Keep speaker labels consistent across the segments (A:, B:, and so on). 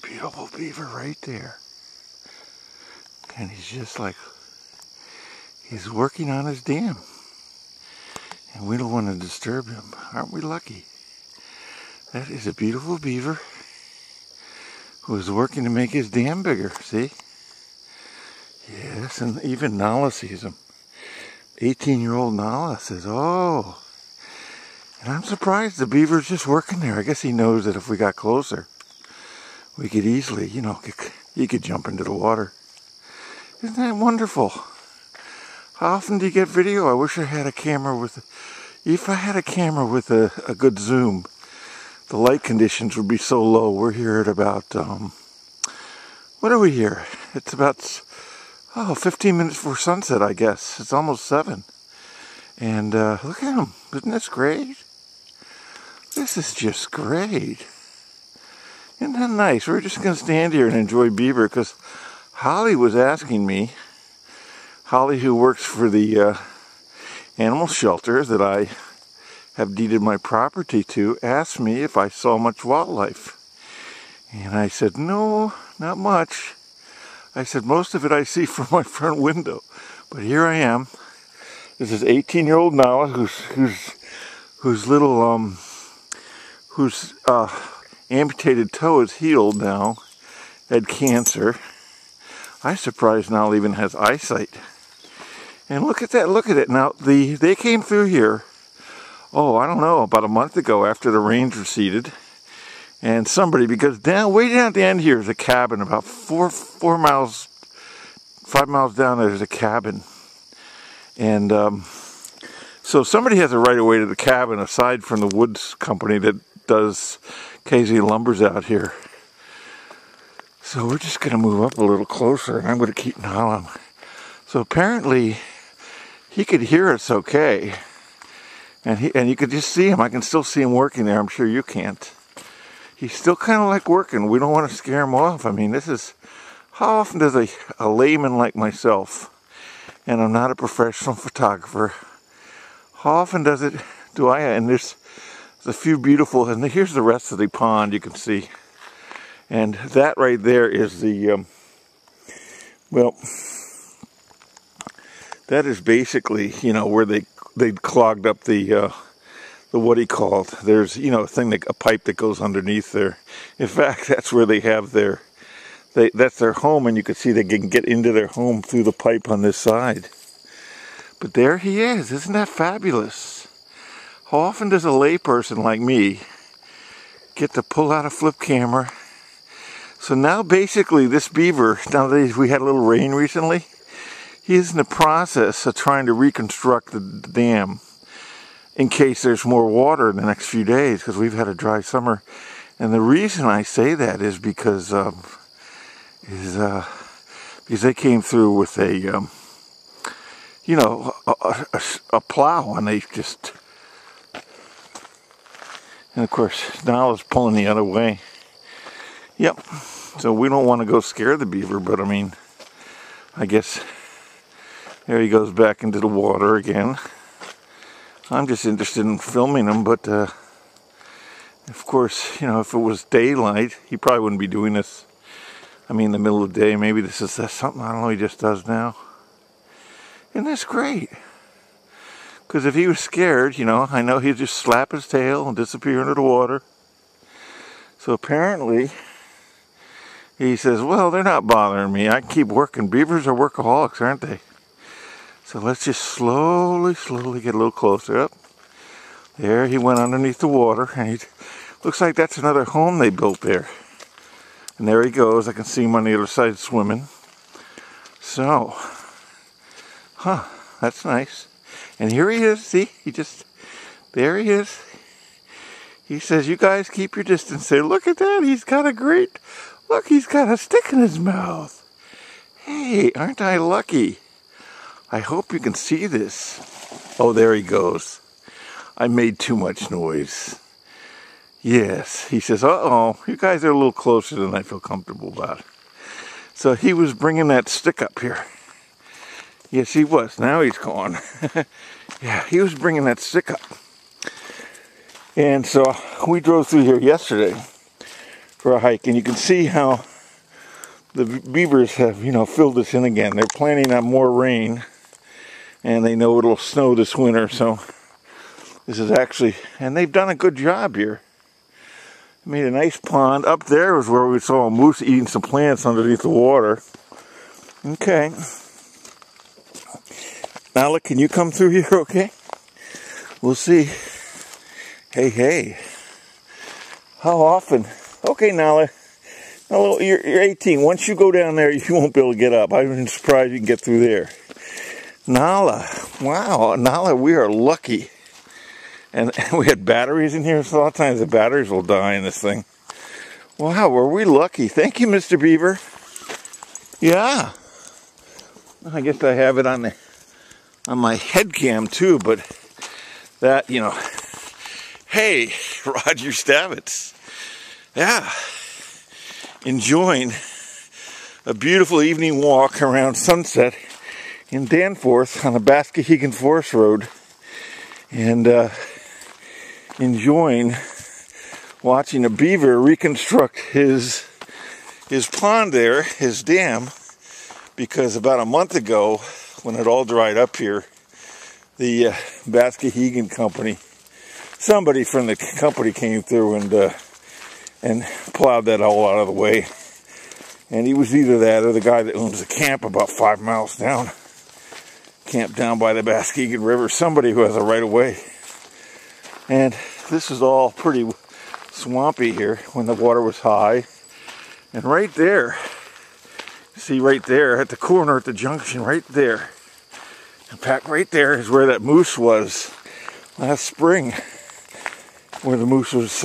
A: beautiful beaver right there. And he's just like, he's working on his dam. And we don't want to disturb him. Aren't we lucky? That is a beautiful beaver who is working to make his dam bigger, see? Yes, and even Nala sees him. 18-year-old Nala says, oh. And I'm surprised the beaver's just working there. I guess he knows that if we got closer, we could easily, you know, he could jump into the water. Isn't that wonderful? How often do you get video? I wish I had a camera with, if I had a camera with a good zoom, the light conditions would be so low. We're here at about, what are we here? It's about, 15 minutes before sunset, I guess. It's almost 7. And look at him. Isn't this great? This is just great. Isn't that nice? We're just going to stand here and enjoy beaver because Holly was asking me, Holly, who works for the animal shelter that I have deeded my property to, asked me if I saw much wildlife. And I said, no, not much. I said, most of it I see from my front window. But here I am. This is 18-year-old Nala whose little, whose amputated toe is healed now, had cancer. I'm surprised Nala even has eyesight. And look at that, look at it. Now, they came through here, I don't know, about a month ago after the rains receded. And somebody, because way down at the end here is a cabin, about 5 miles down there's a cabin. And so somebody has a right of way to the cabin aside from the woods company that does occasionally lumbers out here. So we're just going to move up a little closer and I'm going to keep an eye on him. So apparently he could hear us okay. And you could just see him. I can still see him working there. I'm sure you can't. He's still kind of like working. We don't want to scare him off. I mean, this is, how often does a layman like myself, and I'm not a professional photographer, how often and there's a few beautiful, and here's the rest of the pond you can see. And that right there is the, that is basically, you know, where they clogged up the what do you call it? There's, you know, a pipe that goes underneath there. In fact, that's where they have that's their home, and you can see they can get into their home through the pipe on this side. But there he is. Isn't that fabulous? How often does a layperson like me get to pull out a flip camera? So now basically this beaver, now that we had a little rain recently, he is in the process of trying to reconstruct the dam in case there's more water in the next few days, because we've had a dry summer. And the reason I say that is because they came through with a plow, and they just, and of course Nala's pulling the other way. Yep. So we don't want to go scare the beaver, but I mean, I guess there he goes back into the water again. I'm just interested in filming him, but of course, you know, if it was daylight, he probably wouldn't be doing this. I mean, in the middle of the day. Maybe this is something, I don't know, he just does now. And that's great. Because if he was scared, you know, I know he'd just slap his tail and disappear into the water. So apparently, he says, well, they're not bothering me. I keep working. Beavers are workaholics, aren't they? So let's just slowly get a little closer up. There, he went underneath the water, and looks like that's another home they built there. And there he goes. I can see him on the other side swimming. So, that's nice. And here he is. See, there he is. He says, you guys keep your distance there. Look at that. He's got he's got a stick in his mouth. Hey, aren't I lucky? I hope you can see this. Oh, there he goes. I made too much noise. Yes, he says, uh-oh, you guys are a little closer than I feel comfortable about. So he was bringing that stick up here. Yes, he was. Now he's gone. Yeah, he was bringing that stick up. And so we drove through here yesterday. for a hike. And you can see how the beavers have, you know, filled this in again. They're planning on more rain, and they know it'll snow this winter, so this is actually, and they've done a good job here. Made a nice pond. Up there was where we saw a moose eating some plants underneath the water. Okay. Nala, can you come through here, okay? We'll see. Hey, hey. How often? Okay, Nala. You're 18. Once you go down there, you won't be able to get up. I'm surprised you can get through there. Nala. Wow. Nala, we are lucky. And we had batteries in here, so a lot of times the batteries will die in this thing. Wow, were we lucky. Thank you, Mr. Beaver. Yeah. I guess I have it on my head cam too, but that, you know. Hey, Roger Stavitz. Yeah. Enjoying a beautiful evening walk around sunset in Danforth on the Baskahegan Forest Road. And enjoying watching a beaver reconstruct his pond there, his dam, because about a month ago, when it all dried up here, the Baskehegan Company, somebody from the company came through and plowed that all out of the way. And he was either that or the guy that owns a camp about 5 miles down, camp down by the Baskehegan River, somebody who has a right of way. And this is all pretty swampy here when the water was high. And right there, see right there at the corner at the junction, right there, in fact right there is where that moose was last spring, where the moose was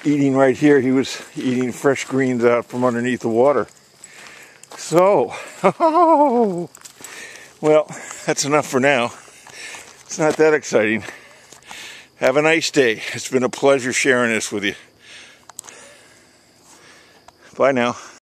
A: eating right here. He was eating fresh greens out from underneath the water. So, well, that's enough for now. It's not that exciting. Have a nice day. It's been a pleasure sharing this with you. Bye now.